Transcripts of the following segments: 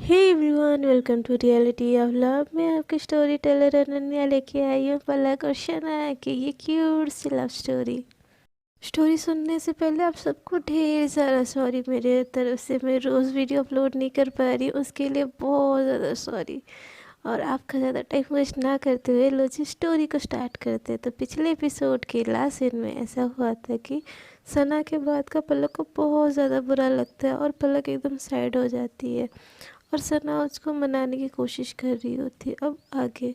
Hey everyone, welcome to reality of love. मैं आपकी story teller Ananya लेके आई हूँ पलक और शना की ये क्यूट सी लव स्टोरी सुनने से पहले आप सबको ढेर सारा सॉरी। मेरे तरफ से मैं रोज़ वीडियो अपलोड नहीं कर पा रही हूँ, उसके लिए बहुत ज़्यादा सॉरी। और आपका ज़्यादा टाइम वेस्ट ना करते हुए लो जी स्टोरी को स्टार्ट करते हैं। तो पिछले एपिसोड के लास्ट सीन में ऐसा हुआ था कि सना के बाद का पलक को बहुत ज़्यादा बुरा लगता है और पलक एकदम साइड हो जाती है और सना उसको मनाने की कोशिश कर रही होती है। अब आगे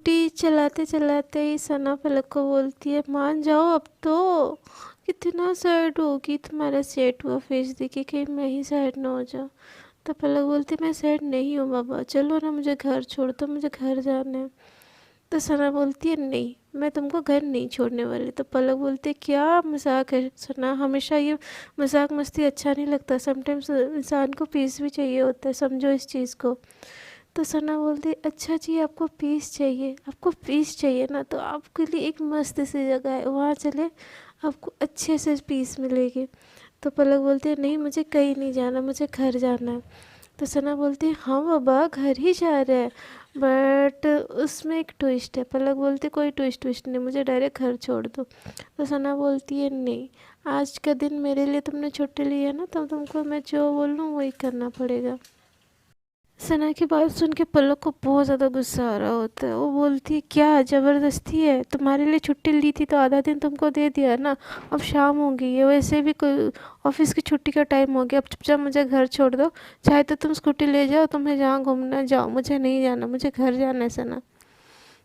टी चलाते चलाते ही सना पलक को बोलती है, मान जाओ अब तो, कितना सैड होगी तुम्हारा सेट हुआ फेस देखी, कहीं मैं ही सैड ना हो जाऊँ। तो पलक बोलती है, मैं सैड नहीं हूँ बाबा, चलो ना मुझे घर छोड़ दो, मुझे घर जाना है। तो सना बोलती है, नहीं मैं तुमको घर नहीं छोड़ने वाली। तो पलक बोलती है, क्या मजाक है सना, हमेशा ये मजाक मस्ती अच्छा नहीं लगता, समटाइम्स इंसान को पीस भी चाहिए होता है, समझो इस चीज़ को। तो सना बोलती है, अच्छा जी आपको पीस चाहिए, आपको पीस चाहिए ना, तो आपके लिए एक मस्त सी जगह है, वहाँ चले, आपको अच्छे से पीस मिलेगी। तो पलक बोलती है, नहीं मुझे कहीं नहीं जाना, मुझे घर जाना है। तो सना बोलती है, हाँ बाबा घर ही जा रहे हैं, बट उसमें एक ट्विस्ट है। पलक बोलती है, कोई ट्विस्ट नहीं, मुझे डायरेक्ट घर छोड़ दो। तो सना बोलती है, नहीं आज का दिन मेरे लिए तुमने छुट्टी ली है ना, तो तुमको मैं जो बोलूँ वही करना पड़ेगा। सना की बात सुन के पलक को बहुत ज़्यादा गुस्सा आ रहा होता है। वो बोलती है, क्या ज़बरदस्ती है, तुम्हारे लिए छुट्टी ली थी तो आधा दिन तुमको दे दिया ना, अब शाम हो गई है, वैसे भी कोई ऑफिस की छुट्टी का टाइम हो गया, अब चुपचाप मुझे घर छोड़ दो, चाहे तो तुम स्कूटी ले जाओ, तुम्हें जहाँ घूमना जाओ, मुझे नहीं जाना, मुझे घर जाना है सना।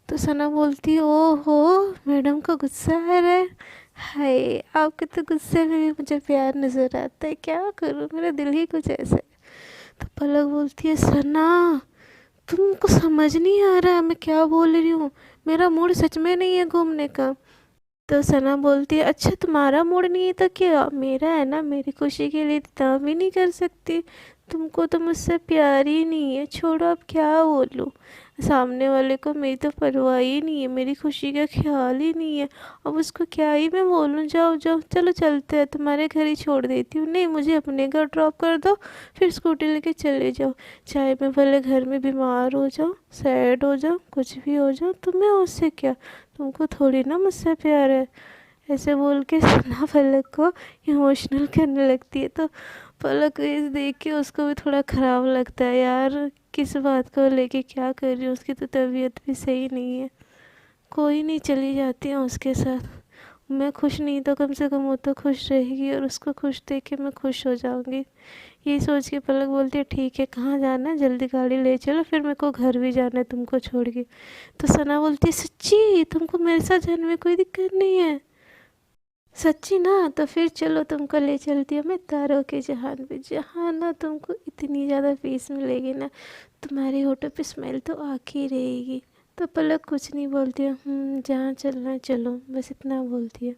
तो सना बोलती है, ओहो मैडम को गुस्सा आ रहा है, हाय आपके तो गुस्से में भी मुझे प्यार नज़र आता है, क्या करूँ मेरा दिल ही कुछ ऐसा है। तो पलक बोलती है, सना तुमको समझ नहीं आ रहा मैं क्या बोल रही हूँ, मेरा मूड सच में नहीं है घूमने का। तो सना बोलती है, अच्छा तुम्हारा मूड नहीं है तो क्या, मेरा है ना, मेरी खुशी के लिए इतना भी नहीं कर सकती, तुमको तो मुझसे प्यार ही नहीं है, छोड़ो अब क्या बोलूँ, सामने वाले को मेरी तो परवाह ही नहीं है, मेरी खुशी का ख्याल ही नहीं है, अब उसको क्या ही मैं बोलूँ, जाओ जाओ चलो चलते हैं, तुम्हारे घर ही छोड़ देती हूँ, नहीं मुझे अपने घर ड्रॉप कर दो, फिर स्कूटी लेके चले जाओ, चाहे मैं भले घर में बीमार हो जाऊँ, सैड हो जाऊँ, कुछ भी हो जाऊँ, तुम्हें उससे क्या, तुमको थोड़ी ना मुझसे प्यार है। ऐसे बोल के सना पलक को इमोशनल करने लगती है। तो पलक इस देख के उसको भी थोड़ा ख़राब लगता है, यार किस बात को लेके क्या कर रही हूँ, उसकी तो तबीयत भी सही नहीं है, कोई नहीं चली जाती हूँ उसके साथ, मैं खुश नहीं तो कम से कम वो तो खुश रहेगी और उसको खुश देख के मैं खुश हो जाऊँगी। ये सोच के पलक बोलती है, ठीक है कहाँ जाना है, जल्दी गाड़ी ले चलो, फिर मेरे को घर भी जाना है तुमको छोड़ के। तो सना बोलती है, सच्ची तुमको मेरे साथ जाने में कोई दिक्कत नहीं है, सच्ची ना, तो फिर चलो तुमको ले चलती हूँ मैं तारों के जहान पे, जहाँ ना तुमको इतनी ज़्यादा पीस मिलेगी ना, तुम्हारे होठों पे स्मेल तो आके ही रहेगी। तो पलक कुछ नहीं बोलती है, जहाँ चलना है चलो, बस इतना बोलती है।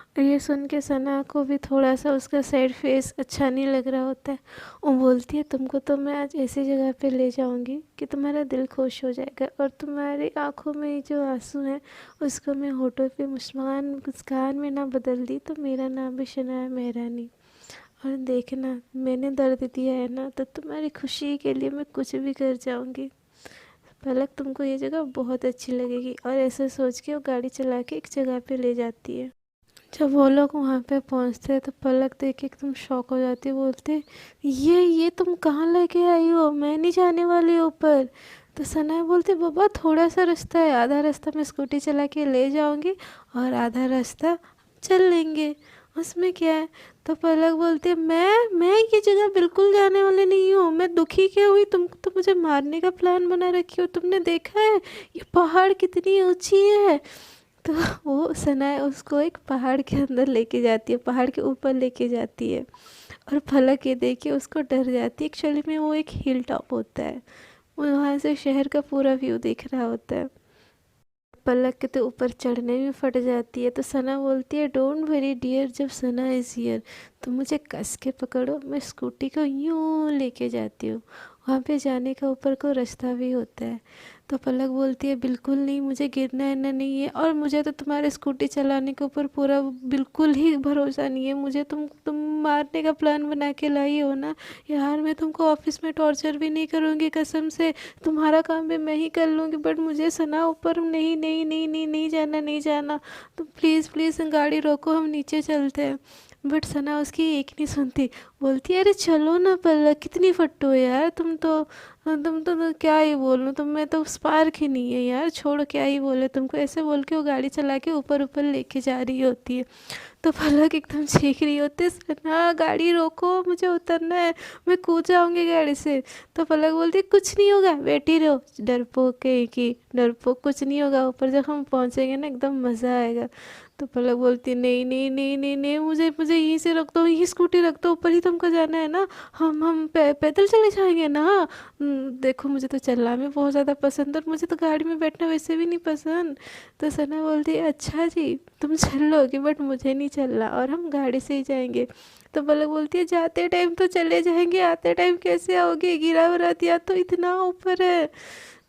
और ये सुन के सना को भी थोड़ा सा उसका सैड फेस अच्छा नहीं लग रहा होता है। वो बोलती है, तुमको तो मैं आज ऐसी जगह पे ले जाऊंगी कि तुम्हारा दिल खुश हो जाएगा और तुम्हारी आंखों में जो आंसू हैं उसको मैं होठों पे मुस्कान मुस्कान में ना बदल दी तो मेरा नाम भी शनाया मेहरानी। और देखना मैंने दर्द दिया है ना, तो तुम्हारी खुशी के लिए मैं कुछ भी कर जाऊंगी। पलक तुमको ये जगह बहुत अच्छी लगेगी। और ऐसे सोच के वो गाड़ी चला के एक जगह पे ले जाती है। जब वो लोग वहाँ पे पहुँचते हैं तो पलक देख के एकदम शॉक हो जाती है, बोलते ये तुम कहाँ लेके आई हो, मैं नहीं जाने वाली ऊपर। तो सना बोलते, बाबा थोड़ा सा रास्ता है, आधा रास्ता मैं स्कूटी चला के ले जाऊंगी और आधा रास्ता चल लेंगे, उसमें क्या है। तो पलक बोलते, मैं ये जगह बिल्कुल जाने वाली नहीं हूँ, मैं दुखी क्या हुई, तुमको तो मुझे मारने का प्लान बना रखी हो, तुमने देखा है ये पहाड़ कितनी ऊंची है। तो वो सना उसको एक पहाड़ के अंदर लेके जाती है, पहाड़ के ऊपर लेके जाती है। और पलक ये देख के उसको डर जाती है, एक्चुअली में वो एक हिल टॉप होता है, वो वहाँ से शहर का पूरा व्यू दिख रहा होता है। पलक के तो ऊपर चढ़ने में फट जाती है। तो सना बोलती है, डोंट वरी डियर, जब सना इज़ हियर तो मुझे कस के पकड़ो, मैं स्कूटी को यूँ लेके जाती हूँ वहाँ पे जाने का ऊपर को रास्ता भी होता है। तो पलक बोलती है बिल्कुल नहीं, मुझे गिरना है नहीं है, और मुझे तो तुम्हारे स्कूटी चलाने के ऊपर पूरा बिल्कुल ही भरोसा नहीं है। मुझे तुम मारने का प्लान बना के लाई हो ना यार। मैं तुमको ऑफिस में टॉर्चर भी नहीं करूँगी कसम से, तुम्हारा काम भी मैं ही कर लूँगी, बट मुझे सना ऊपर नहीं नहीं नहीं नहीं नहीं जाना नहीं जाना। तो प्लीज़ प्लीज़ गाड़ी रोको, हम नीचे चलते हैं। बट सना उसकी एक नहीं सुनती, बोलती है अरे चलो ना पलक, कितनी फट्टू हो यार तुम तो क्या ही बोलूं, तुम में तो स्पार्क ही नहीं है यार, छोड़ो क्या ही बोले तुमको। ऐसे बोल के वो गाड़ी चला के ऊपर ऊपर लेके जा रही होती है। तो पलक एकदम चीख रही होती है सना गाड़ी रोको, मुझे उतरना है, मैं कूद जाऊंगी गाड़ी से। तो पलक बोलती है कुछ नहीं होगा, बैठी रहो, डरपोक कहीं की डरपोक, कुछ नहीं होगा, ऊपर जब हम पहुंचेंगे ना एकदम मज़ा आएगा। तो पलक बोलती नहीं नहीं नहीं नहीं नहीं, मुझे मुझे यहीं से रख दो, यहीं स्कूटी रख दो, ऊपर ही तुमको जाना है ना, हम पैदल चले जाएंगे ना। देखो मुझे तो चलना में बहुत ज़्यादा पसंद है, और मुझे तो गाड़ी में बैठना वैसे भी नहीं पसंद। तो सना बोलती है अच्छा जी तुम चल लोगे, बट मुझे नहीं चलना, और हम गाड़ी से ही जाएंगे। तो पलक बोलती है जाते टाइम तो चले जाएंगे, आते टाइम कैसे आओगे, गिरा वरा दिया तो इतना ऊपर है।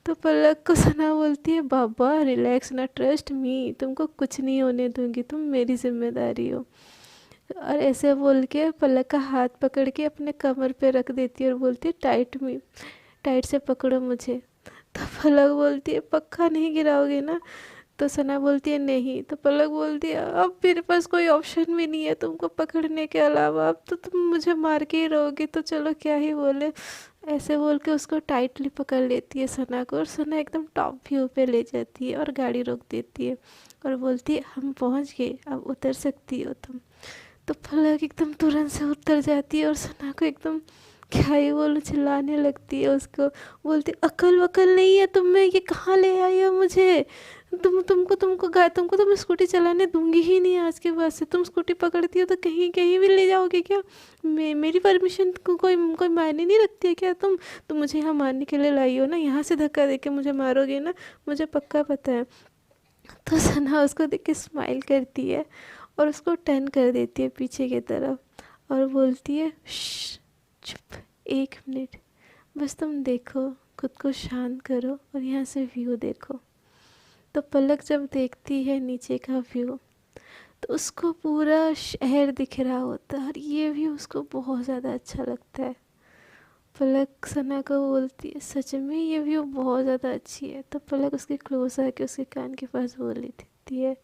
तो पलक को सना बोलती है बाबा रिलैक्स ना, ट्रस्ट मी, तुमको कुछ नहीं होने दूंगी, तुम मेरी जिम्मेदारी हो। और ऐसे बोल के पलक का हाथ पकड़ के अपने कमर पे रख देती है और बोलती है टाइट से पकड़ो मुझे। तो पलक बोलती है पक्का नहीं गिराओगे ना। तो सना बोलती है नहीं। तो पलक बोलती है अब मेरे पास कोई ऑप्शन भी नहीं है तुमको पकड़ने के अलावा, अब तो तुम मुझे मार के ही रहोगी, तो चलो क्या ही बोले। ऐसे बोल के उसको टाइटली पकड़ लेती है सना को, और सना एकदम टॉप व्यू पे ले जाती है और गाड़ी रोक देती है और बोलती है हम पहुंच गए, अब उतर सकती हो तुम। तो पलक एकदम तुरंत से उतर जाती है और सना को एकदम क्या ही बोलूं, चिल्लाने लगती है उसको, बोलती अकल वकल नहीं है तुम में, ये कहाँ ले आई हो मुझे, तुमको तो मैं स्कूटी चलाने दूंगी ही नहीं आज के बाद से। तुम स्कूटी पकड़ती हो तो कहीं कहीं भी ले जाओगे क्या, मेरी परमिशन को कोई कोई मायने नहीं रखती है क्या तुम मुझे यहाँ मारने के लिए लाई हो ना, यहाँ से धक्का दे के मुझे मारोगे ना, मुझे पक्का पता है। तो सना उसको देख के स्माइल करती है और उसको टर्न कर देती है पीछे की तरफ और बोलती है चुप, 1 मिनट बस तुम देखो, खुद को शांत करो और यहाँ से व्यू देखो। तो पलक जब देखती है नीचे का व्यू तो उसको पूरा शहर दिख रहा होता है और ये व्यू उसको बहुत ज़्यादा अच्छा लगता है। पलक सना को बोलती है सच में ये व्यू बहुत ज़्यादा अच्छी है। तो पलक उसके क्लोज आके उसके कान के पास बोल देती है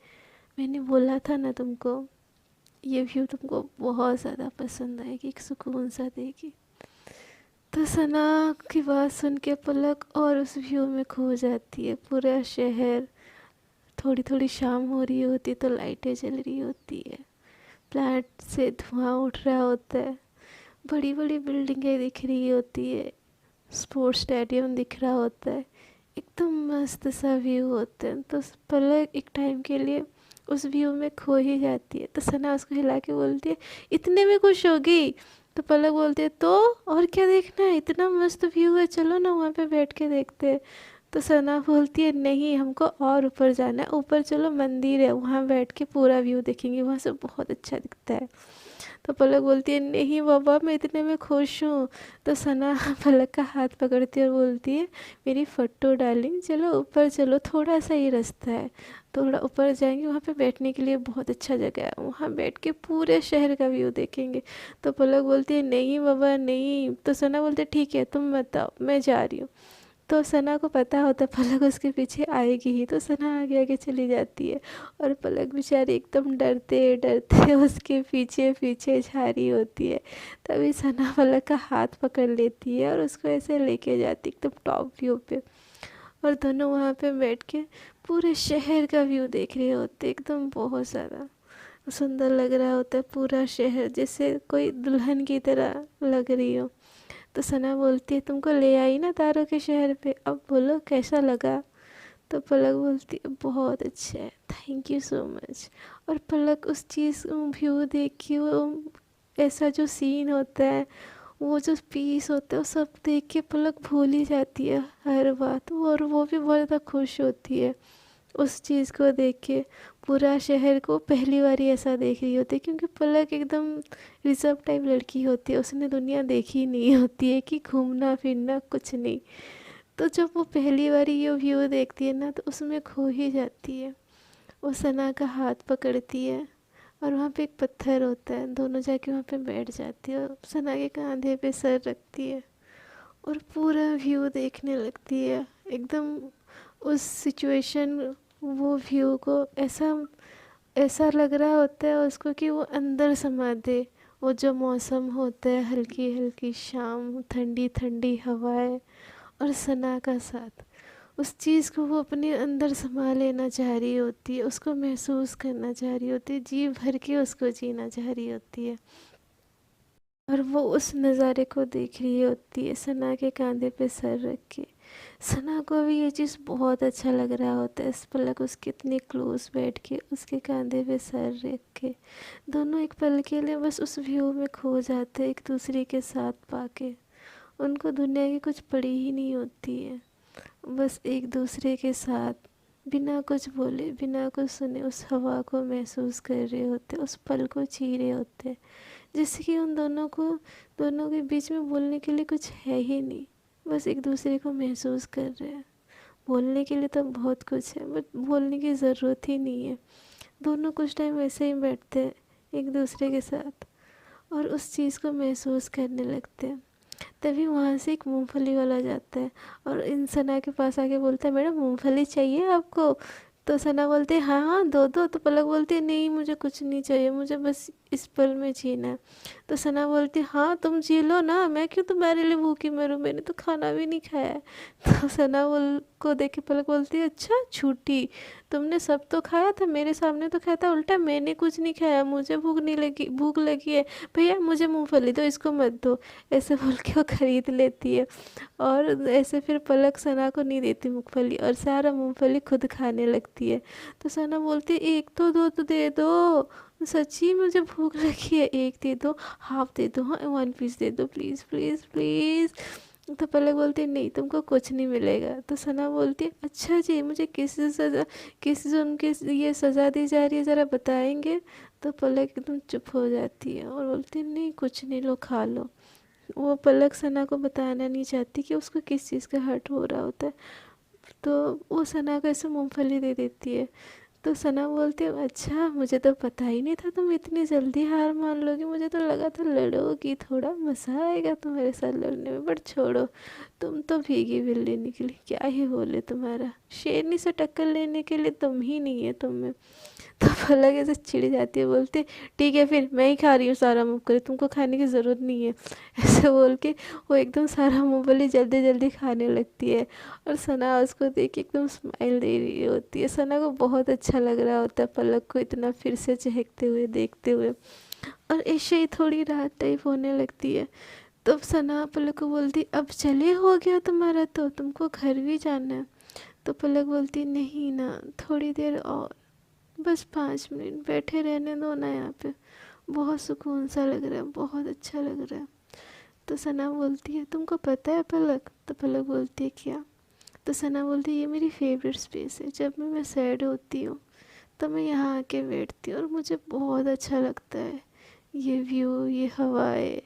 मैंने बोला था ना तुमको, ये व्यू तुमको बहुत ज़्यादा पसंद आएगी, एक सुकून सा देगी। तो सना की बात सुन के पलक और उस व्यू में खो जाती है। पूरा शहर, थोड़ी थोड़ी शाम हो रही होती है तो लाइटें जल रही होती है, प्लांट से धुआं उठ रहा होता है, बड़ी बड़ी बिल्डिंगें दिख रही होती है, स्पोर्ट्स स्टेडियम दिख रहा होता है, एकदम मस्त सा व्यू होता है। तो पलक एक टाइम के लिए उस व्यू में खो ही जाती है। तो सना उसको हिला के बोलती है इतने में खुश होगी। तो पलक बोलती है तो और क्या देखना है, इतना मस्त व्यू है, चलो ना वहाँ पे बैठ के देखते हैं। तो सना बोलती है नहीं हमको और ऊपर जाना है, ऊपर चलो मंदिर है वहाँ बैठ के पूरा व्यू देखेंगे, वहाँ से बहुत अच्छा दिखता है। तो पलक बोलती है नहीं बाबा मैं इतने में खुश हूँ। तो सना पलक का हाथ पकड़ती है और बोलती है मेरी फट्टू डार्लिंग चलो ऊपर चलो, थोड़ा सा ही रास्ता है, थोड़ा ऊपर जाएंगे, वहाँ पे बैठने के लिए बहुत अच्छा जगह है, वहाँ बैठ के पूरे शहर का व्यू देखेंगे। तो पलक बोलती है नहीं बाबा नहीं। तो सना बोलते ठीक है तुम बताओ मैं जा रही हूँ। तो सना को पता होता पलक उसके पीछे आएगी ही, तो सना आगे आगे चली जाती है और पलक बेचारी एकदम डरते डरते उसके पीछे पीछे जा रही होती है। तभी सना पलक का हाथ पकड़ लेती है और उसको ऐसे लेके जाती एकदम टॉप व्यू पे, और दोनों वहाँ पे बैठ के पूरे शहर का व्यू देख रहे होते, एकदम बहुत ज़्यादा सुंदर लग रहा होता है पूरा शहर, जैसे कोई दुल्हन की तरह लग रही हो। तो सना बोलती है तुमको ले आई ना तारों के शहर पे, अब बोलो कैसा लगा। तो पलक बोलती है बहुत अच्छा है, थैंक यू सो मच। और पलक उस चीज़ व्यू देख के, वो ऐसा जो सीन होता है, वो जो पीस होता है, वो सब देख के पलक भूल ही जाती है हर बात, और वो भी बहुत ज़्यादा खुश होती है उस चीज़ को देख के। पूरा शहर को पहली बार ही ऐसा देख रही होती है, क्योंकि पलक एकदम रिजर्व टाइप लड़की होती है, उसने दुनिया देखी नहीं होती है कि घूमना फिरना कुछ नहीं। तो जब वो पहली बार ये व्यू देखती है ना तो उसमें खो ही जाती है। वो सना का हाथ पकड़ती है और वहाँ पे एक पत्थर होता है, दोनों जाके वहाँ पे बैठ जाती है और सना के कंधे पे सर रखती है और पूरा व्यू देखने लगती है एकदम उस सिचुएशन। वो व्यू को ऐसा ऐसा लग रहा होता है उसको कि वो अंदर समा दे। वो जो मौसम होता है, हल्की हल्की शाम, ठंडी ठंडी हवाएं और सना का साथ, उस चीज़ को वो अपने अंदर समा लेना चाह रही होती है, उसको महसूस करना चाह रही होती है, जी भर के उसको जीना चाह रही होती है। और वो उस नज़ारे को देख रही होती है सना के कंधे पे सर रख के। सना को भी ये चीज़ बहुत अच्छा लग रहा होता है, इस पलक उसके इतने क्लोज बैठ के उसके कंधे पे सर रख के दोनों एक पल के लिए बस उस व्यू में खो जाते हैं, एक दूसरे के साथ पाके। उनको दुनिया की कुछ पड़ी ही नहीं होती है, बस एक दूसरे के साथ बिना कुछ बोले बिना कुछ सुने उस हवा को महसूस कर रहे होते, उस पल को जी रहे होते, जैसे कि उन दोनों के बीच में बोलने के लिए कुछ है ही नहीं, बस एक दूसरे को महसूस कर रहे हैं। बोलने के लिए तो बहुत कुछ है बट बोलने की ज़रूरत ही नहीं है। दोनों कुछ टाइम ऐसे ही बैठते हैं एक दूसरे के साथ और उस चीज़ को महसूस करने लगते हैं। तभी वहाँ से एक मूंगफली वाला जाता है और इन सना के पास आके बोलता है, मैडम मूंगफली चाहिए आपको? तो सना बोलते हैं हाँ हाँ दो दो। तो पलक बोलती है नहीं मुझे कुछ नहीं चाहिए, मुझे बस इस पल में जीना है। तो सना बोलती है हाँ तुम जी लो ना, मैं क्यों तुम्हारे लिए भूखी मरूं, मैंने तो खाना भी नहीं खाया है। तो सना बोल को देख के पलक बोलती है अच्छा झूठी, तुमने सब तो खाया था, मेरे सामने तो खाया था, उल्टा मैंने कुछ नहीं खाया, मुझे भूख लगी है, भैया मुझे मूंगफली दो, इसको मत दो। ऐसे बोल के वो खरीद लेती है और ऐसे फिर पलक सना को नहीं देती मूंगफली और सारा मूंगफली खुद खाने लगती है। तो सना बोलती है एक तो दो तो दे दो, सच्ची मुझे भूख लगी है, एक दे दो, हाफ दे दो, हाँ 1 पीस दे दो प्लीज़ प्लीज़ प्लीज़। तो पलक बोलती है नहीं तुमको कुछ नहीं मिलेगा। तो सना बोलती है अच्छा जी मुझे किस जुर्म की ये सज़ा दी जा रही है ज़रा बताएंगे? तो पलक एकदम चुप हो जाती है और बोलती है नहीं कुछ नहीं, लो खा लो। वो पलक सना को बताना नहीं चाहती कि उसको किस चीज़ का हर्ट हो रहा होता है, तो वो सना को ऐसे मूंगफली दे देती है। तो सना बोलती है अच्छा मुझे तो पता ही नहीं था तुम इतनी जल्दी हार मान लोगी, मुझे तो लगा था लड़ोगी, थोड़ा मज़ा आएगा तुम्हारे साथ लड़ने में, बट छोड़ो तुम तो भीगी बिल्ली निकली, क्या ही बोले, तुम्हारा शेरनी से टक्कर लेने के लिए तुम ही नहीं है तुम में। तो पलक ऐसे चिढ़ जाती है, बोलती है ठीक है फिर मैं ही खा रही हूँ सारा मूंगफली, तुमको खाने की ज़रूरत नहीं है। ऐसे बोल के वो एकदम सारा मूंगफली जल्दी जल्दी खाने लगती है और सना उसको देख के एकदम स्माइल दे रही होती है। सना को बहुत अच्छा लग रहा होता है पलक को इतना फिर से चहकते हुए देखते हुए, और ऐसे ही थोड़ी रात टाइप होने लगती है। तब सना पलक को बोलती अब चले हो गया तुम्हारा, तो तुमको घर भी जाना है? तो पलक बोलती नहीं ना, थोड़ी देर और, बस 5 मिनट बैठे रहने दो ना, यहाँ पे बहुत सुकून सा लग रहा है, बहुत अच्छा लग रहा है। तो सना बोलती है तुमको पता है पलक? तो पलक बोलती है क्या? तो सना बोलती है ये मेरी फेवरेट स्पेस है, जब मैं सैड होती हूँ तो मैं यहाँ आके बैठती हूँ और मुझे बहुत अच्छा लगता है, ये व्यू, ये हवाएं,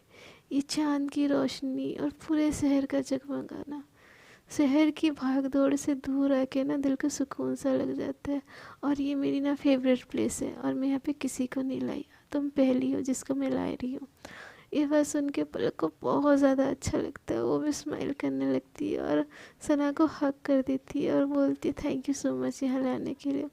ये चांद की रोशनी और पूरे शहर का जगमगाना। शहर की भाग दौड़ से दूर आके ना दिल को सुकून सा लग जाता है। और ये मेरी ना फेवरेट प्लेस है और मैं यहाँ पे किसी को नहीं लाई, तुम पहली हो जिसको मैं ला रही हूँ। ये बात सुन के पलक को बहुत ज़्यादा अच्छा लगता है, वो भी स्माइल करने लगती है और सना को हग कर देती है और बोलती है थैंक यू सो मच यहाँ लाने के लिए।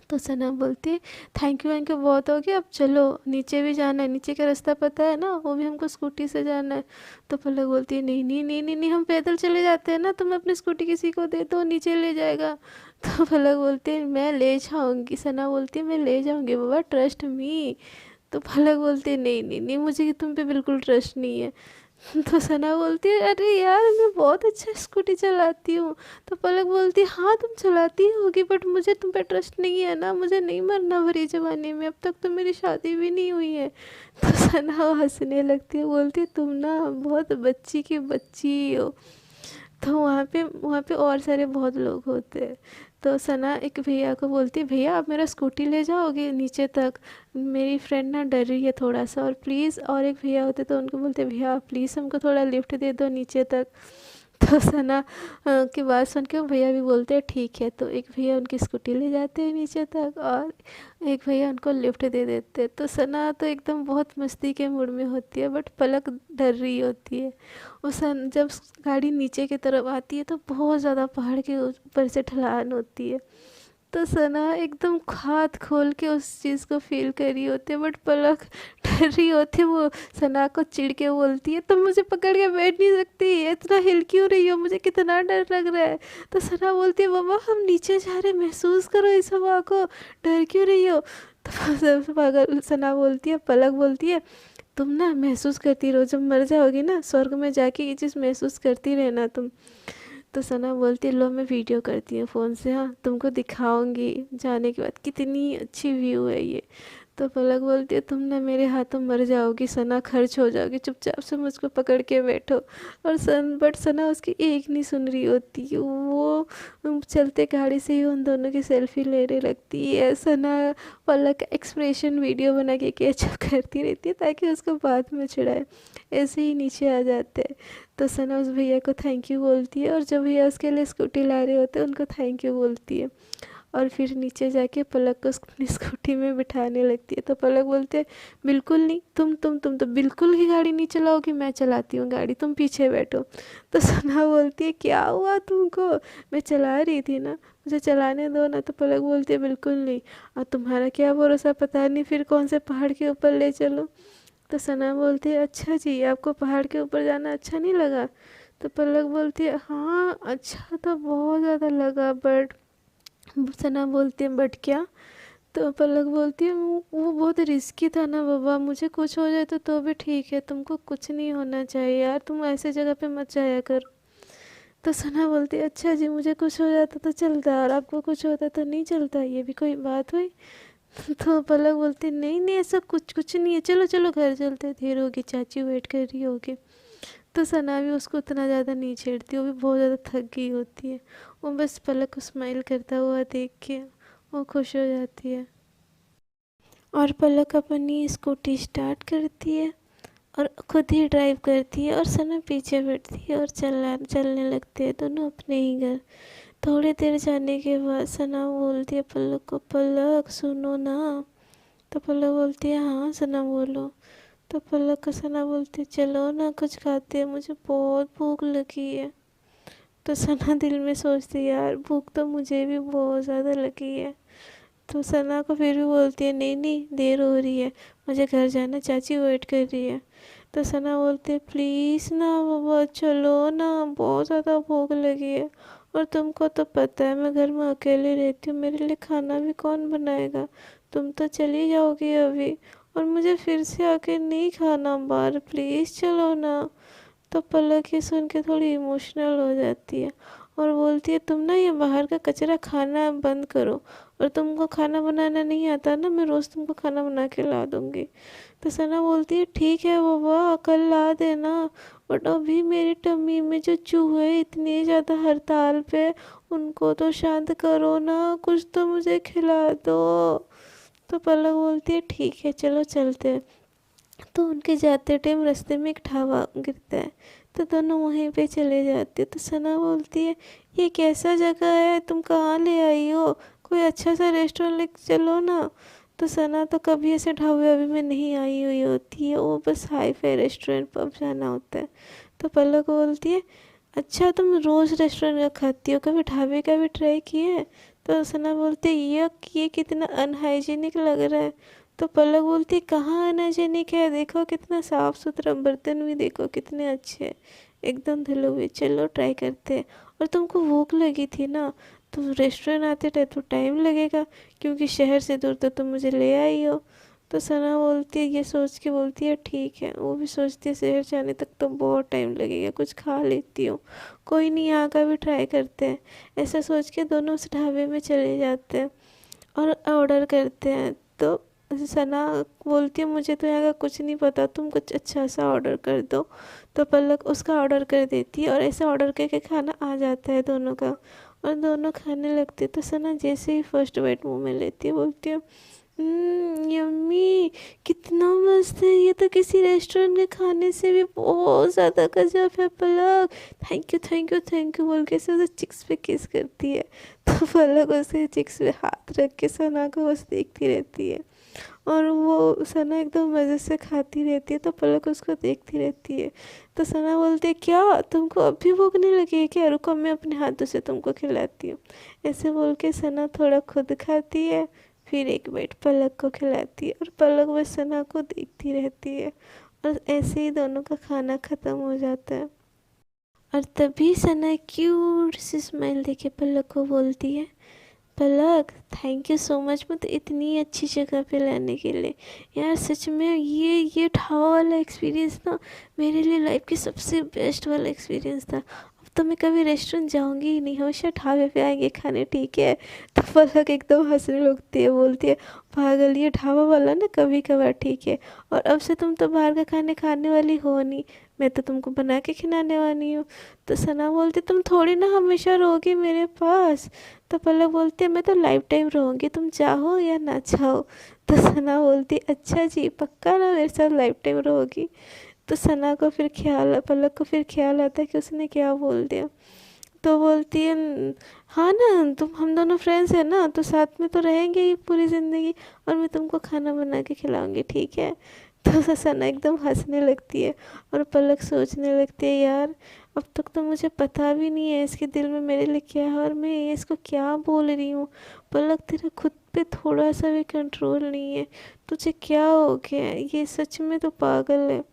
तो सना बोलती है थैंक यू बहुत हो गया, अब चलो नीचे भी जाना है, नीचे का रास्ता पता है ना, वो भी हमको स्कूटी से जाना है। तो पलक बोलती है नहीं नहीं नहीं नहीं नहीं, हम पैदल चले जाते हैं ना, तुम अपनी स्कूटी किसी को दे दो नीचे ले जाएगा। तो पलक बोलती है मैं ले जाऊँगी। सना बोलती है मैं ले जाऊँगी बाबा, ट्रस्ट मी। तो पलक बोलती है नहीं नहीं नहीं, मुझे तुम पे बिल्कुल ट्रस्ट नहीं है। तो सना बोलती है अरे यार मैं बहुत अच्छा स्कूटी चलाती हूँ। तो पलक बोलती है हाँ तुम चलाती होगी बट मुझे तुम पे ट्रस्ट नहीं है ना, मुझे नहीं मरना भरी जवानी में, अब तक तो मेरी शादी भी नहीं हुई है। तो सना हंसने लगती है, बोलती है तुम ना बहुत बच्ची की बच्ची हो। तो वहाँ पे और सारे बहुत लोग होते हैं। तो सना एक भैया को बोलती है, भैया आप मेरा स्कूटी ले जाओगे नीचे तक, मेरी फ्रेंड ना डर रही है थोड़ा सा, और प्लीज़। और एक भैया होते तो उनको बोलते, भैया आप प्लीज़ हमको थोड़ा लिफ्ट दे दो नीचे तक। तो सना की बात सुन के वो भैया भी बोलते हैं ठीक है। तो एक भैया उनकी स्कूटी ले जाते हैं नीचे तक, और एक भैया उनको लिफ्ट दे देते हैं। तो सना तो एकदम बहुत मस्ती के मूड में होती है, बट पलक डर रही होती है। जब गाड़ी नीचे की तरफ आती है तो बहुत ज़्यादा पहाड़ के ऊपर से ढलान होती है। तो सना एकदम हाथ खोल के उस चीज़ को फील कर रही होती है, बट पलक डर रही होती है। वो सना को चिढ़ के बोलती है, तुम मुझे पकड़ के बैठ नहीं सकती, इतना हिल क्यों रही हो, मुझे कितना डर लग रहा है। तो सना बोलती है, बाबा हम नीचे जा रहे, महसूस करो इस हवा को, डर क्यों रही हो। तो पागल सना बोलती है, पलक बोलती है, तुम ना महसूस करती रहो, जब मर जाओगी ना स्वर्ग में जाके ये चीज़ महसूस करती रहना तुम। तो सना बोलती है, लो मैं वीडियो करती हूँ फ़ोन से, हाँ तुमको दिखाऊंगी जाने के बाद कितनी अच्छी व्यू है ये। तो पलक बोलती है, तुम ना मेरे हाथों मर जाओगी सना, खर्च हो जाओगी, चुपचाप से मुझको पकड़ के बैठो। और बट सना उसकी एक नहीं सुन रही होती, वो चलते गाड़ी से ही उन दोनों की सेल्फी लेने लगती है। सना पलक का एक्सप्रेशन वीडियो बना के कैचअप करती रहती है ताकि उसको बाद में चिढ़ाए। ऐसे ही नीचे आ जाते हैं। तो सना उस भैया को थैंक यू बोलती है, और जब भैया उसके लिए स्कूटी ला रहे होते हैं उनको थैंक यू बोलती है। और फिर नीचे जाके पलक को अपनी स्कूटी में बिठाने लगती है। तो पलक बोलते है, बिल्कुल नहीं, तुम तो बिल्कुल ही गाड़ी नहीं चलाओगी, मैं चलाती हूँ गाड़ी, तुम पीछे बैठो। तो सना बोलती है, क्या हुआ तुमको, मैं चला रही थी ना, मुझे चलाने दो ना। तो पलक बोलती है, बिल्कुल नहीं, और तुम्हारा क्या भरोसा, पता नहीं फिर कौन से पहाड़ के ऊपर ले चलो। तो सना बोलती है, अच्छा जी आपको पहाड़ के ऊपर जाना अच्छा नहीं लगा। तो पलक बोलती है, हाँ अच्छा तो बहुत ज़्यादा लगा, बट सना बोलती है, बट क्या। तो पलक बोलती है, वो बहुत रिस्की था ना बाबा, मुझे कुछ हो जाए तो भी ठीक है, तुमको कुछ नहीं होना चाहिए यार, तुम ऐसे जगह पे मत जाया करो। तो सना बोलती है, अच्छा जी मुझे कुछ हो जाता तो चलता है, और आपको कुछ होता तो नहीं चलता, ये भी कोई बात हुई। तो पलक बोलती, नहीं नहीं ऐसा कुछ कुछ नहीं है, चलो चलो घर चलते, देर होगी, चाची वेट कर रही होगी। तो सना भी उसको उतना ज़्यादा नहीं छेड़ती, वो भी बहुत ज़्यादा थक गई होती है। वो बस पलक को स्माइल करता हुआ देख के वो खुश हो जाती है। और पलक अपनी स्कूटी स्टार्ट करती है और खुद ही ड्राइव करती है, और सना पीछे बैठती है, और चलने लगते हैं दोनों अपने ही घर। थोड़ी देर जाने के बाद सना बोलती है पलक को, पलक सुनो ना। तो पलक बोलती है, हाँ सना बोलो। तो पलक को सना बोलती है, चलो ना कुछ खाते हैं, मुझे बहुत भूख लगी है। तो सना दिल में सोचती है, यार भूख तो मुझे भी बहुत ज़्यादा लगी है। तो सना को फिर भी बोलती है, नहीं नहीं देर हो रही है, मुझे घर जाना, चाची वेट कर रही है। तो सना बोलती है, प्लीज़ ना बाबा चलो ना, बहुत ज़्यादा भूख लगी है, और तुमको तो पता है मैं घर में अकेले रहती हूँ, मेरे लिए खाना भी कौन बनाएगा, तुम तो चली जाओगी अभी, और मुझे फिर से आके नहीं खाना बाहर, प्लीज़ चलो ना। तो पलक ये सुन के थोड़ी इमोशनल हो जाती है, और बोलती है, तुम ना ये बाहर का कचरा खाना बंद करो, और तुमको खाना बनाना नहीं आता ना, मैं रोज़ तुमको खाना बना के ला दूँगी। तो सना बोलती है, ठीक है बाबा कल ला देना, बट अभी मेरी टम्मी में जो चूहे इतने ज़्यादा हड़ताल पे, उनको तो शांत करो ना, कुछ तो मुझे खिला दो। तो पलक बोलती है, ठीक है चलो चलते हैं। तो उनके जाते टाइम रास्ते में एक ढाबा गिरता है, तो दोनों वहीं पे चले जाते। तो सना बोलती है, ये कैसा जगह है, तुम कहाँ ले आई हो, कोई अच्छा सा रेस्टोरेंट ले चलो ना। तो सना तो कभी ऐसे ढाबे अभी में नहीं आई हुई होती है, वो बस हाई फाई रेस्टोरेंट पर जाना होता है। तो पलक बोलती है, अच्छा तुम रोज़ रेस्टोरेंट का खाती हो, कभी ढाबे का भी ट्राई किए है। तो सना बोलती है, ये कितना अनहाइजीनिक लग रहा है। तो पलक बोलती, कहाँ अनहाइजीनिक है, देखो कितना साफ़ सुथरा, बर्तन भी देखो कितने अच्छे एकदम धुले हुए, चलो ट्राई करते हैं। और तुमको भूख लगी थी ना, तो रेस्टोरेंट आते टाइम तो टाइम लगेगा, क्योंकि शहर से दूर तो तुम मुझे ले आई हो। तो सना बोलती है, ये सोच के बोलती है, ठीक है, वो भी सोचती है शहर जाने तक तो बहुत टाइम लगेगा, कुछ खा लेती हूँ, कोई नहीं यहाँ का भी ट्राई करते हैं। ऐसा सोच के दोनों उस ढाबे में चले जाते हैं और ऑर्डर करते हैं। तो सना बोलती है, मुझे तो यहाँ का कुछ नहीं पता, तुम कुछ अच्छा सा ऑर्डर कर दो। तो पलक उसका ऑर्डर कर देती है, और ऐसा ऑर्डर करके खाना आ जाता है दोनों का। और दोनों खाने लगते। तो सना जैसे ही फर्स्ट बाइट मुंह में लेती है बोलती है, यम्मी, कितना मस्त है ये, तो किसी रेस्टोरेंट के खाने से भी बहुत ज़्यादा गजब है Palak, thank you thank you thank you बोल के से उसे चिक्स पे किस करती है। तो पलक उसे चिक्स पे हाथ रख के सना को बस देखती रहती है, और वो सना एकदम मज़े से खाती रहती है। तो पलक उसको देखती रहती है। तो सना बोलती है, क्या तुमको अब भी भूख नहीं लगी है क्या, रुको मैं अपने हाथों से तुमको खिलाती हूँ। ऐसे बोल के सना थोड़ा खुद खाती है, फिर एक बाइट पलक को खिलाती है, और पलक बस सना को देखती रहती है। और ऐसे ही दोनों का खाना ख़त्म हो जाता है। और तभी सना क्यूट सी स्माइल देके पलक को बोलती है, Palak, thank you so much मुझे इतनी अच्छी जगह पे लाने के लिए। यार सच में ये ढाबा वाला एक्सपीरियंस ना मेरे लिए लाइफ की सबसे बेस्ट वाला एक्सपीरियंस था। अब तो मैं कभी रेस्टोरेंट जाऊंगी ही नहीं, हमेशा ढाबे पे आएंगे खाने, ठीक है। तो पलक एकदम हंसने लगती है, बोलती है, पागल, ये ढाबा वाला ना कभी कभार ठीक है, और अब से तुम तो बाहर का खाने खाने वाली हो नहीं, मैं तो तुमको बना के खिलाने वाली हूँ। तो सना बोलती, तुम थोड़ी ना हमेशा रहोगी मेरे पास। तो पलक बोलती है, मैं तो लाइफ टाइम रहूँगी, तुम चाहो या ना चाहो। तो सना बोलती, अच्छा जी, पक्का ना मेरे साथ लाइफ टाइम रहोगी। तो सना को फिर ख्याल, पलक को फिर ख्याल आता है कि उसने क्या बोल दिया। तो बोलती है, हाँ ना, तुम हम दोनों फ्रेंड्स हैं ना, तो साथ में तो रहेंगे ही पूरी ज़िंदगी, और मैं तुमको खाना बना के खिलाऊंगी, ठीक है। तो सना एकदम हंसने लगती है, और पलक सोचने लगती है, यार अब तक तो मुझे पता भी नहीं है इसके दिल में मेरे लिए क्या है, और मैं ये इसको क्या बोल रही हूँ। पलक, तेरा खुद पे थोड़ा सा भी कंट्रोल नहीं है, तुझे क्या हो गया है, ये सच में तो पागल है।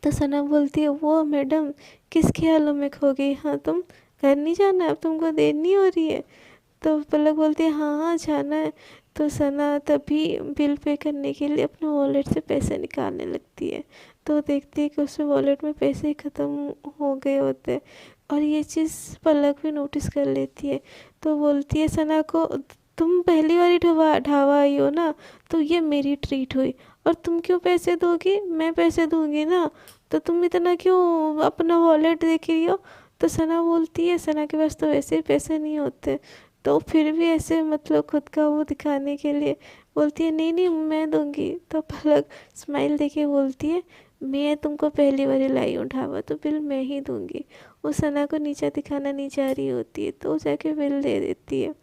तो सना बोलती है, वो मैडम, किस ख्यालों में खो गई, हाँ तुम घर नहीं जाना, अब तुमको देर नहीं हो रही है। तो पलक बोलती है, हाँ हाँ जाना है। तो सना तभी बिल पे करने के लिए अपने वॉलेट से पैसे निकालने लगती है। तो देखती है कि उसके वॉलेट में पैसे ही ख़त्म हो गए होते हैं, और ये चीज़ पलक भी नोटिस कर लेती है। तो बोलती है सना को, तुम पहली बार ढाबा ढाबा आई हो ना, तो ये मेरी ट्रीट हुई, और तुम क्यों पैसे दोगी, मैं पैसे दूंगी ना, तो तुम इतना क्यों अपना वॉलेट देख रही हो। तो सना बोलती है, सना के पास तो वैसे ही पैसे नहीं होते, तो फिर भी ऐसे मतलब खुद का वो दिखाने के लिए बोलती है, नहीं नहीं मैं दूंगी। तो पलक स्माइल देके बोलती है, मैं तुमको पहली बार लाई हूँ ढाबा, तो बिल मैं ही दूंगी। वो सना को नीचा दिखाना नहीं चाह रही होती है, तो वो जाके बिल दे देती है।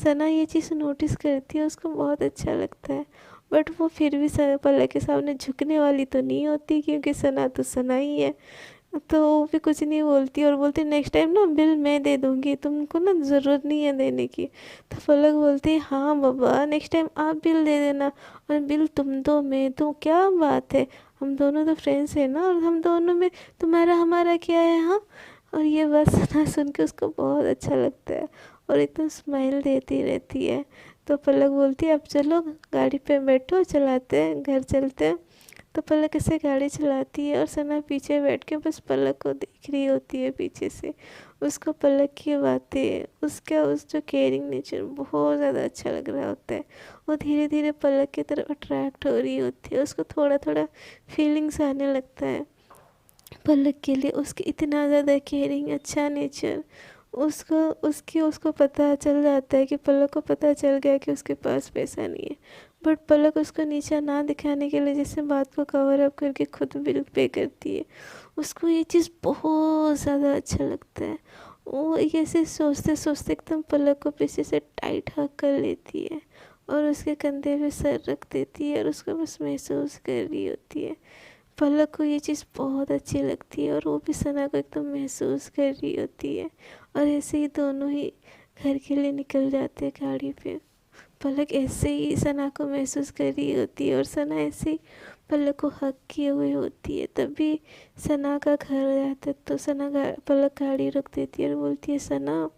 सना ये चीज़ नोटिस करती है, उसको बहुत अच्छा लगता है, बट वो फिर भी पलक के सामने झुकने वाली तो नहीं होती, क्योंकि सना तो सना ही है। तो वो भी कुछ नहीं बोलती, और बोलती, नेक्स्ट टाइम ना बिल मैं दे दूँगी, तुमको ना ज़रूरत नहीं है देने की। तो पलक बोलती है, हाँ बाबा, नेक्स्ट टाइम आप बिल दे देना, और बिल तुम दो मैं दूँ, क्या बात है, हम दोनों तो फ्रेंड्स हैं ना, और हम दोनों में तुम्हारा हमारा क्या है, हाँ। और ये बात सुना सुन के उसको बहुत अच्छा लगता है, और एकदम स्माइल देती रहती है। तो पलक बोलती है, अब चलो गाड़ी पे बैठो, चलाते हैं, घर चलते हैं। तो पलक ऐसे गाड़ी चलाती है, और सना पीछे बैठ के बस पलक को देख रही होती है पीछे से। उसको पलक की बातें, उसका उस जो केयरिंग नेचर बहुत ज़्यादा अच्छा लग रहा होता है। वो धीरे धीरे पलक की तरफ अट्रैक्ट हो रही होती है, उसको थोड़ा थोड़ा फीलिंग्स आने लगता है पलक के लिए, उसकी इतना ज़्यादा केयरिंग, अच्छा नेचर। उसको उसको पता चल जाता है कि पलक को पता चल गया कि उसके पास पैसा नहीं है, बट पलक उसको नीचा ना दिखाने के लिए जैसे बात को कवर अप करके खुद बिल पे करती है। उसको ये चीज़ बहुत ज़्यादा अच्छा लगता है। वो ऐसे सोचते सोचते एकदम पलक को पीछे से टाइट हग कर लेती है, और उसके कंधे पे सर रख देती है, और उसको बस महसूस कर रही होती है। पलक को ये चीज़ बहुत अच्छी लगती है, और वो भी सना को एकदम महसूस कर रही होती है, और ऐसे ही दोनों ही घर के लिए निकल जाते हैं गाड़ी पे। पलक ऐसे ही सना को महसूस कर रही होती है, और सना ऐसे ही पलक को हक किए हुए होती है। तभी सना का घर आता है, तो पलक गाड़ी रोक देती है और बोलती है, सना।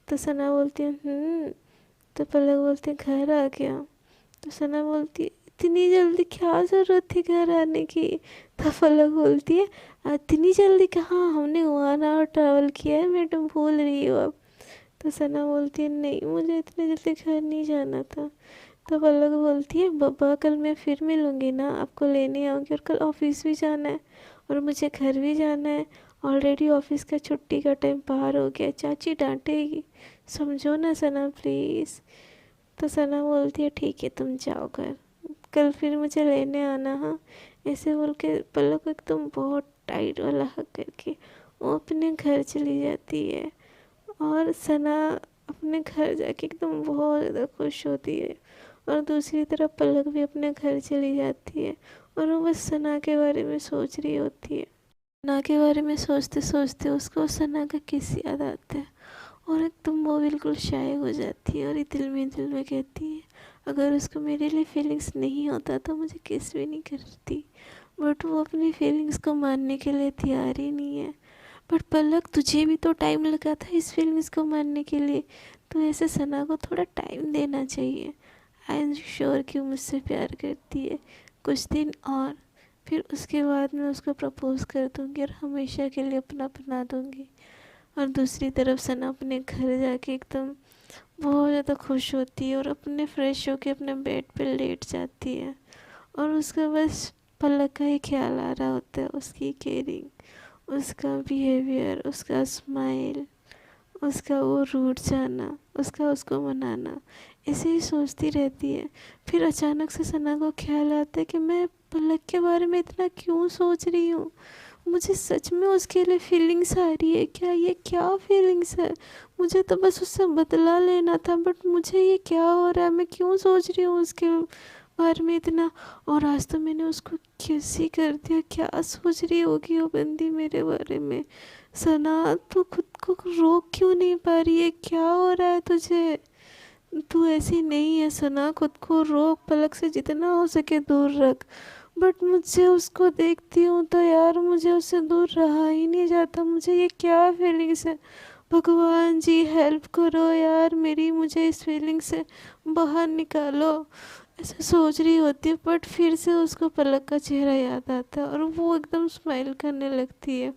तो सना बोलती है, तो पलक बोलती है, घर आ गया। तो सना बोलती है, इतनी जल्दी क्या ज़रूरत थी घर आने की। तो पलक बोलती है, इतनी जल्दी कहाँ, हमने 1 आवर ट्रैवल किया है, मैं तो भूल रही हूँ अब। तो सना बोलती है, नहीं मुझे इतने जल्दी घर नहीं जाना था। तो पलक बोलती है, बब्बा कल मैं फिर मिलूँगी ना, आपको लेने आऊँगी, और कल ऑफिस भी जाना है, और मुझे घर भी जाना है, ऑलरेडी ऑफिस का छुट्टी का टाइम पार हो गया, चाची डांटेगी, समझो ना सना प्लीज़। तो सना बोलती है ठीक है तुम जाओ घर, कल फिर मुझे लेने आना हाँ। ऐसे बोल के पलक को एकदम बहुत टाइट वाला हक करके वो अपने घर चली जाती है। और सना अपने घर जाके एकदम बहुत ज़्यादा खुश होती है। और दूसरी तरफ पलक भी अपने घर चली जाती है और वो बस सना के बारे में सोच रही होती है। सना के बारे में सोचते सोचते उसको सना का किस याद आता है और एकदम वो बिल्कुल शाय हो जाती है और ये दिल में कहती है अगर उसको मेरे लिए फीलिंग्स नहीं होता तो मुझे किस भी नहीं करती। बट वो अपनी फीलिंग्स को मानने के लिए तैयार ही नहीं है। बट पलक तुझे भी तो टाइम लगा था इस फीलिंग्स को मानने के लिए, तो ऐसे सना को थोड़ा टाइम देना चाहिए। आई एम श्योर कि वो मुझसे प्यार करती है, कुछ दिन और फिर उसके बाद मैं उसको प्रपोज़ कर दूँगी और हमेशा के लिए अपना बना दूँगी। और दूसरी तरफ सना अपने घर जाके एकदम बहुत ज़्यादा खुश होती है और अपने फ्रेश होके अपने बेड पे लेट जाती है। और उसका बस पलक का ही ख्याल आ रहा होता है, उसकी केयरिंग, उसका बिहेवियर, उसका स्माइल, उसका वो रूठ जाना, उसका उसको मनाना, ऐसे ही सोचती रहती है। फिर अचानक से सना को ख्याल आता है कि मैं पलक के बारे में इतना क्यों सोच रही हूँ, मुझे सच में उसके लिए फीलिंग्स आ रही है क्या, ये क्या फीलिंग्स है, मुझे तो बस उससे बदला लेना था बट मुझे ये क्या हो रहा है, मैं क्यों सोच रही हूँ उसके बारे में इतना। और आज तो मैंने उसको किस ही कर दिया, क्या सोच रही होगी वो बंदी मेरे बारे में। सना तू खुद को रोक क्यों नहीं पा रही है, क्या हो रहा है तुझे, तू ऐसी नहीं है सना, खुद को रोक, पलक से जितना हो सके दूर रख। बट मुझसे उसको देखती हूँ तो यार मुझे उससे दूर रहा ही नहीं जाता, मुझे ये क्या फीलिंग्स है, भगवान जी हेल्प करो यार मेरी, मुझे इस फीलिंग से बाहर निकालो। ऐसा सोच रही होती है बट फिर से उसको पलक का चेहरा याद आता है और वो एकदम स्माइल करने लगती है।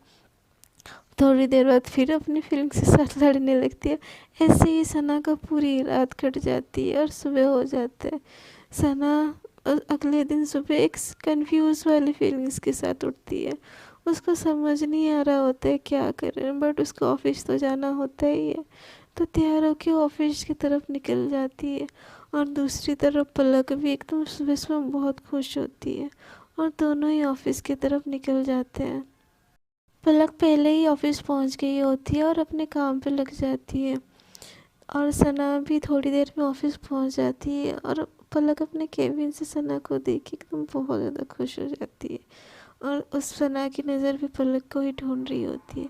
थोड़ी देर बाद फिर अपनी फीलिंग्स के साथ लड़ने लगती है। ऐसे ही सना का पूरी रात कट जाती है और सुबह हो जाता है। सना अगले दिन सुबह एक कंफ्यूज वाली फीलिंग्स के साथ उठती है। उसको समझ नहीं आ रहा होता है क्या करें, बट उसको ऑफिस तो जाना होता ही है, तो तैयार होकर ऑफिस की तरफ निकल जाती है। और दूसरी तरफ पलक भी एकदम सुबह सुबह बहुत खुश होती है और दोनों ही ऑफिस की तरफ निकल जाते हैं। पलक पहले ही ऑफिस पहुंच गई होती है और अपने काम पे लग जाती है और सना भी थोड़ी देर में ऑफिस पहुंच जाती है। और पलक अपने केबिन से सना को देख के एकदम बहुत ज़्यादा खुश हो जाती है और उस सना की नज़र भी पलक को ही ढूंढ रही होती है,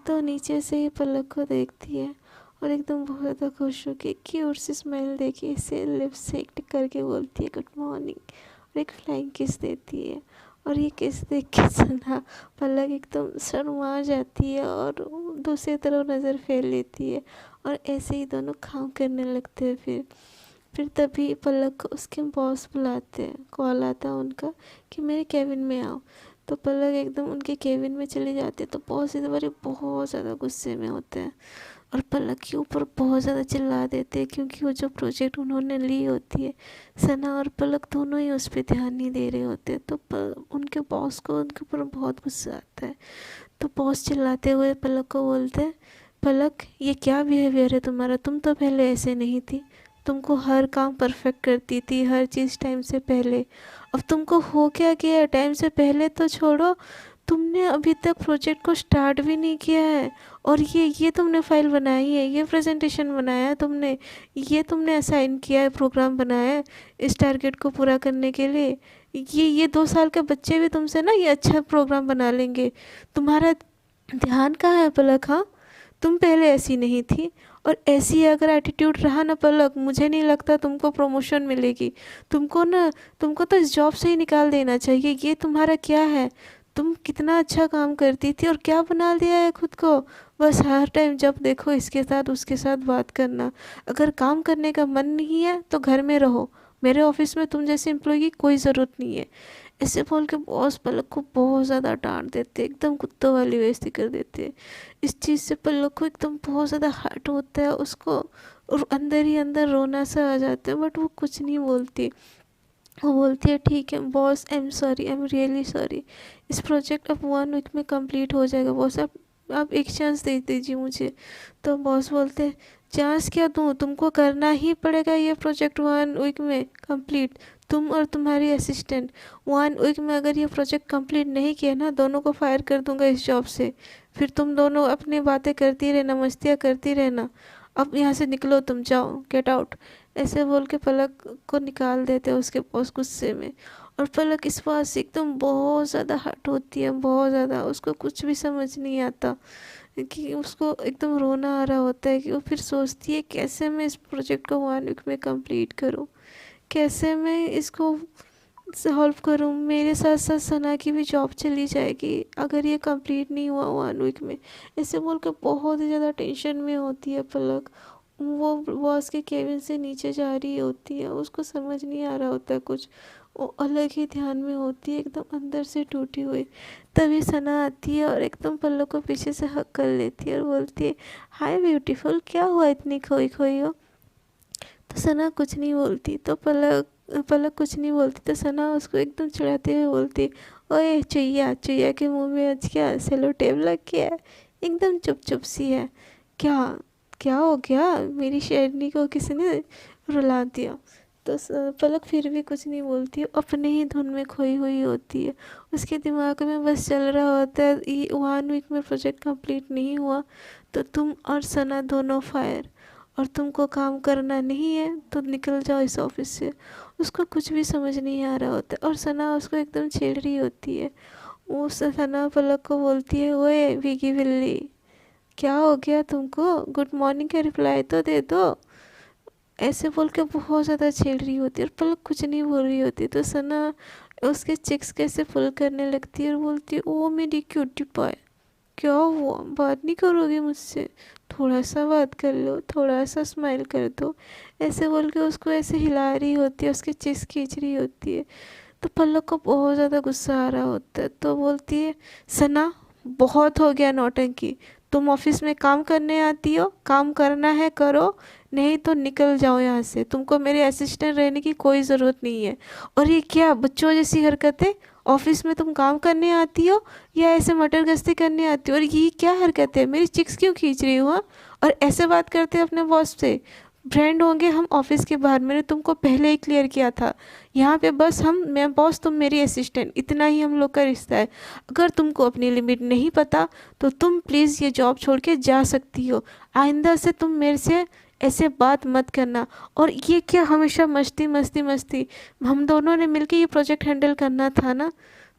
तो नीचे से ही पलक को देखती है और एकदम बहुत ज़्यादा खुश होकर क्यूट सी स्माइल देके इसे लिप्स से करके बोलती है गुड मॉर्निंग और एक फ्लाइंग किस देती है। और ये किस देख के सना पलक एकदम शर्मा जाती है और दूसरी तरफ नज़र फेर लेती है और ऐसे ही दोनों काम करने लगते हैं। फिर तभी पलक को उसके बॉस बुलाते हैं, कॉल आता है उनका कि मेरे केबिन में आओ। तो पलक एकदम उनके केबिन में चली जाती है तो बॉस इस बार बहुत ज़्यादा गुस्से में होते हैं और पलक के ऊपर बहुत ज़्यादा चिल्ला देते हैं, क्योंकि वो जो प्रोजेक्ट उन्होंने ली होती है सना और पलक दोनों ही उस पर ध्यान नहीं दे रहे होते हैं। तो उनके बॉस को उनके ऊपर बहुत गुस्सा आता है। तो बॉस चिल्लाते हुए पलक को बोलते हैं पलक ये क्या बिहेवियर है तुम्हारा, तुम तो पहले ऐसे नहीं थी, तुमको हर काम परफेक्ट करती थी, हर चीज़ टाइम से पहले, अब तुमको हो क्या गया है, टाइम से पहले तो छोड़ो, तुमने अभी तक प्रोजेक्ट को स्टार्ट भी नहीं किया है और ये तुमने फाइल बनाई है, ये प्रेजेंटेशन बनाया है तुमने, ये तुमने असाइन किया है, प्रोग्राम बनाया है इस टारगेट को पूरा करने के लिए, ये 2 साल के बच्चे भी तुमसे ना ये अच्छा प्रोग्राम बना लेंगे, तुम्हारा ध्यान कहाँ है पलक, हाँ तुम पहले ऐसी नहीं थी और ऐसी अगर एटीट्यूड रहा ना पलक, मुझे नहीं लगता तुमको प्रमोशन मिलेगी, तुमको तो इस जॉब से ही निकाल देना चाहिए। ये तुम्हारा क्या है, तुम कितना अच्छा काम करती थी और क्या बना दिया है खुद को, बस हर टाइम जब देखो इसके साथ उसके साथ बात करना, अगर काम करने का मन नहीं है तो घर में रहो, मेरे ऑफिस में तुम जैसे एम्प्लॉय की कोई ज़रूरत नहीं है। ऐसे बोल के बॉस पलक को बहुत ज़्यादा डांट देते, एकदम कुत्तों वाली बेइज्जती कर देते। इस चीज़ से पलक को एकदम बहुत ज़्यादा हर्ट होता है, उसको और अंदर ही अंदर रोना सा आ जाता है, बट वो कुछ नहीं बोलती। वो बोलती है ठीक है boss, I am sorry, I am really sorry, इस प्रोजेक्ट अब 1 वीक में कंप्लीट हो जाएगा बॉस, आप एक चांस दे दीजिए मुझे। तो बॉस बोलते हैं चांस क्या दूँ, तुमको करना ही पड़ेगा ये प्रोजेक्ट 1 वीक में कंप्लीट, तुम और तुम्हारी असिस्टेंट। 1 वीक में अगर ये प्रोजेक्ट कंप्लीट नहीं किया ना, दोनों को फायर कर दूंगा इस जॉब से, फिर तुम दोनों अपनी बातें करती रहना, मस्तियाँ करती रहना, अब यहाँ से निकलो, तुम जाओ, गेट आउट। ऐसे बोल के पलक को निकाल देते हैं उसके बॉस गुस्से में। और पलक इस बात से एकदम बहुत ज़्यादा हर्ट होती है, बहुत ज़्यादा, उसको कुछ भी समझ नहीं आता कि उसको एकदम रोना आ रहा होता है कि वो फिर सोचती है कैसे मैं इस प्रोजेक्ट को 1 वीक में कंप्लीट करूँ, कैसे मैं इसको सॉल्व करूँ, मेरे साथ साथ सना की भी जॉब चली जाएगी अगर ये कंप्लीट नहीं हुआ 1 वीक में। ऐसे बोल के बहुत ही ज़्यादा टेंशन में होती है पलक। वो बॉस के केबिन से नीचे जा रही होती है, उसको समझ नहीं आ रहा होता कुछ, वो अलग ही ध्यान में होती है, एकदम अंदर से टूटी हुई। तभी सना आती है और एकदम पल्लव को पीछे से हक कर लेती है और बोलती है हाय ब्यूटीफुल, क्या हुआ इतनी खोई खोई हो। तो सना कुछ नहीं बोलती, तो पलक पलक कुछ नहीं बोलती, तो सना उसको एकदम चिढ़ाते हुए बोलती ओए चुईया, चुईया के मुंह में आज क्या सेलो टेप लग गया है, एकदम चुप चुप सी है, क्या क्या हो गया, मेरी शेरनी को किसने रुला दिया। तो पलक फिर भी कुछ नहीं बोलती, अपने ही धुन में खोई हुई होती है। उसके दिमाग में बस चल रहा होता है ये 1 वीक में प्रोजेक्ट कंप्लीट नहीं हुआ तो तुम और सना दोनों फायर, और तुमको काम करना नहीं है तो निकल जाओ इस ऑफिस से। उसको कुछ भी समझ नहीं आ रहा होता और सना उसको एकदम छेड़ रही होती है। वो सना पलक को बोलती है ओए भीगी बिल्ली, क्या हो गया तुमको, गुड मॉर्निंग का रिप्लाई तो दे दो। ऐसे बोल के बहुत ज़्यादा छेड़ रही होती है और पलक कुछ नहीं बोल रही होती। तो सना उसके चिक्स कैसे फुल करने लगती है और बोलती है ओ मेरी क्यूटी पाए, क्या हुआ, बात नहीं करोगे मुझसे, थोड़ा सा बात कर लो, थोड़ा सा स्माइल कर दो। ऐसे बोल के उसको ऐसे हिला रही होती है, उसके चिक्स खींच रही होती है। तो पलक को बहुत ज़्यादा गुस्सा आ रहा होता है, तो बोलती है सना बहुत हो गया नौटंकी, तुम ऑफिस में काम करने आती हो, काम करना है करो, नहीं तो निकल जाओ यहाँ से, तुमको मेरे असिस्टेंट रहने की कोई ज़रूरत नहीं है। और ये क्या बच्चों जैसी हरकतें, ऑफिस में तुम काम करने आती हो या ऐसे मटर गश्ती करने आती हो, और ये क्या हरकत है, मेरी चिक्स क्यों खींच रही हो हाँ? और ऐसे बात करते हैं अपने बॉस से, फ्रेंड होंगे हम ऑफिस के बाहर, मैंने तुमको पहले ही क्लियर किया था, यहाँ पे बस मैं बॉस, तुम मेरी असिस्टेंट, इतना ही हम लोग का रिश्ता है। अगर तुमको अपनी लिमिट नहीं पता तो तुम प्लीज़ ये जॉब छोड़ के जा सकती हो, आइंदा से तुम मेरे से ऐसे बात मत करना। और ये क्या हमेशा मस्ती मस्ती मस्ती, हम दोनों ने मिलके ये प्रोजेक्ट हैंडल करना था ना,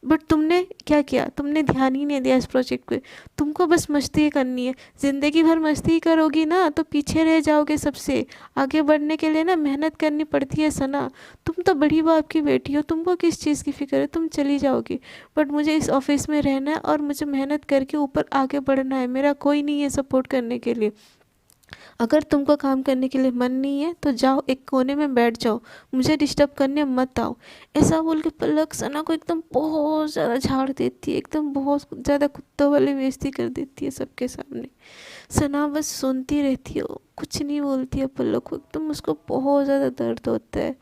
बट तुमने क्या किया, तुमने ध्यान ही नहीं दिया इस प्रोजेक्ट पे, तुमको बस मस्ती ही करनी है, ज़िंदगी भर मस्ती ही करोगी ना तो पीछे रह जाओगे सबसे। आगे बढ़ने के लिए ना मेहनत करनी पड़ती है सना, तुम तो बड़ी बाप की बेटी हो, तुमको किस चीज़ की फ़िक्र है, तुम चली जाओगी, बट मुझे इस ऑफिस में रहना है और मुझे मेहनत करके ऊपर आगे बढ़ना है, मेरा कोई नहीं है सपोर्ट करने के लिए। अगर तुमको काम करने के लिए मन नहीं है तो जाओ एक कोने में बैठ जाओ, मुझे डिस्टर्ब करने मत आओ। ऐसा बोल के पलक सना को एकदम बहुत ज़्यादा झाड़ देती है, एकदम बहुत ज़्यादा कुत्तों वाली बेइज्जती कर देती है सबके सामने। सना बस सुनती रहती है, वो कुछ नहीं बोलती है पलक को, एकदम उसको बहुत ज़्यादा दर्द होता है।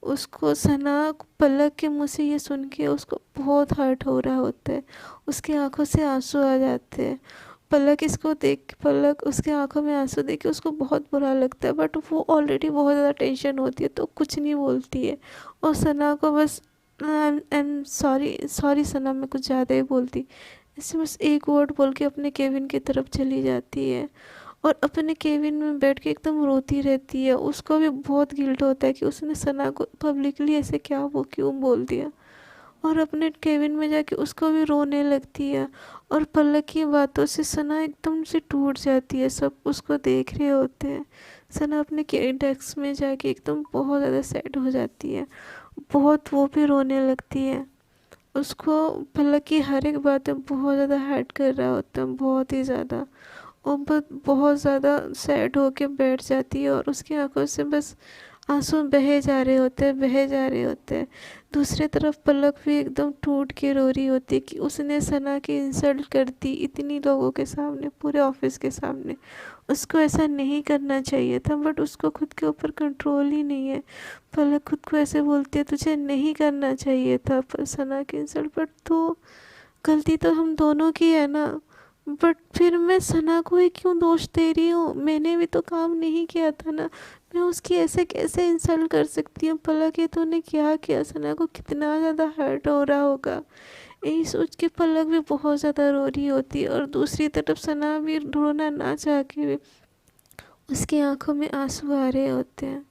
उसको सना पलक के मुँह से ये सुन के उसको बहुत हर्ट हो रहा होता है, उसकी आंखों से आंसू आ जाते हैं। पलक उसके आंखों में आंसू देख के उसको बहुत बुरा लगता है, बट वो ऑलरेडी बहुत ज़्यादा टेंशन होती है तो कुछ नहीं बोलती है। और सना को बस आई एम सॉरी सॉरी सना, मैं कुछ ज़्यादा ही बोलती, ऐसे बस एक वर्ड बोल के अपने केबिन की तरफ चली जाती है और अपने केबिन में बैठ के एकदम रोती रहती है। उसको भी बहुत गिल्ट होता है कि उसने सना को पब्लिकली ऐसे क्या वो क्यों बोल दिया, और अपने केबिन में जाके उसको भी रोने लगती है। और पलक की बातों से सना एकदम से टूट जाती है, सब उसको देख रहे होते हैं। सना अपने डेस्क में जाके एकदम बहुत ज़्यादा सैड हो जाती है, बहुत वो भी रोने लगती है। उसको पलक की हर एक बातें बहुत ज़्यादा हर्ट कर रहा होता है, बहुत ही ज़्यादा। और बहुत ज़्यादा सैड होके बैठ जाती है और उसकी आंखों से बस आंसू बहे जा रहे होते हैं, बहे जा रहे होते हैं। दूसरी तरफ पलक भी एकदम टूट के रो रही होती है कि उसने सना की इंसल्ट कर दी इतनी लोगों के सामने, पूरे ऑफिस के सामने। उसको ऐसा नहीं करना चाहिए था, बट उसको खुद के ऊपर कंट्रोल ही नहीं है। पलक खुद को ऐसे बोलती है तुझे नहीं करना चाहिए था पर सना की इंसल्ट, बट तो गलती तो हम दोनों की है ना। बट फिर मैं सना को ही क्यों दोष दे रही हूँ, मैंने भी तो काम नहीं किया था ना। मैं उसकी ऐसे कैसे इंसल्ट कर सकती हूँ। पलक ये तूने क्या किया, सना को कितना ज़्यादा हर्ट हो रहा होगा। यही सोच के पलक भी बहुत ज़्यादा रो रही होती है, और दूसरी तरफ सना भी रोना ना चाह के भी उसकी आंखों में आंसू आ रहे होते हैं।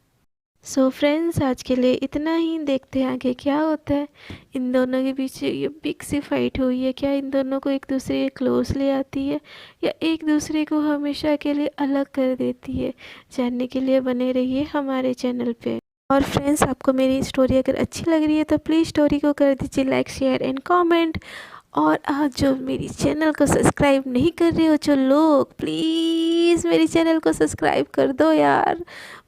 सो फ्रेंड्स, आज के लिए इतना ही। देखते हैं आगे क्या होता है। इन दोनों के बीच ये बिग सी फाइट हुई है, क्या इन दोनों को एक दूसरे के क्लोज ले आती है या एक दूसरे को हमेशा के लिए अलग कर देती है। जानने के लिए बने रहिए हमारे चैनल पे। और फ्रेंड्स, आपको मेरी स्टोरी अगर अच्छी लग रही है तो प्लीज़ स्टोरी को कर दीजिए लाइक, शेयर एंड कमेंट। और आज जो मेरी चैनल को सब्सक्राइब नहीं कर रहे हो जो लोग, प्लीज़ मेरी चैनल को सब्सक्राइब कर दो यार।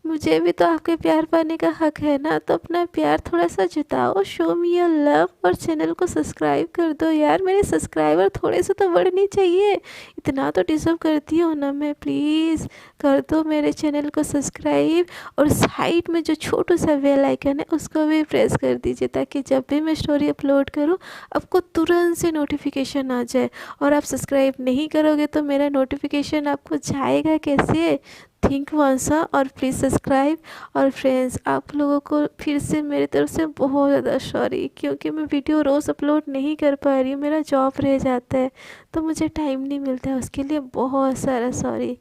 मुझे भी तो आपके प्यार पाने का हक है ना, तो अपना प्यार थोड़ा सा जताओ, शो मी योर लव, और चैनल को सब्सक्राइब कर दो यार। मेरे सब्सक्राइबर थोड़े से तो बढ़नी चाहिए, इतना तो डिज़र्व करती हूँ ना मैं। प्लीज़ कर दो मेरे चैनल को सब्सक्राइब, और साइड में जो छोटू सा बेल आइकन है उसको भी प्रेस कर दीजिए, ताकि जब भी मैं स्टोरी अपलोड करूँ आपको तुरंत से नोटिफिकेशन आ जाए। और आप सब्सक्राइब नहीं करोगे तो मेरा नोटिफिकेशन आपको जाएगा कैसे? थिंक वंस, और प्लीज़ सब्सक्राइब। और फ्रेंड्स, आप लोगों को फिर से मेरी तरफ से बहुत ज़्यादा सॉरी, क्योंकि मैं वीडियो रोज़ अपलोड नहीं कर पा रही हूँ, मेरा जॉब रह जाता है तो मुझे टाइम नहीं मिलता है। उसके लिए बहुत सारा सॉरी।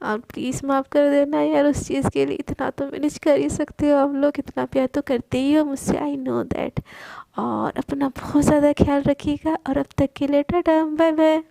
आप प्लीज़ माफ़ कर देना यार उस चीज़ के लिए। इतना तो मैनेज कर ही सकते हो आप लोग, इतना प्यार तो करते ही हो मुझसे, आई नो दैट। और अपना बहुत ज़्यादा ख्याल रखिएगा, और अब तक के लिए टाटा, बाय बाय।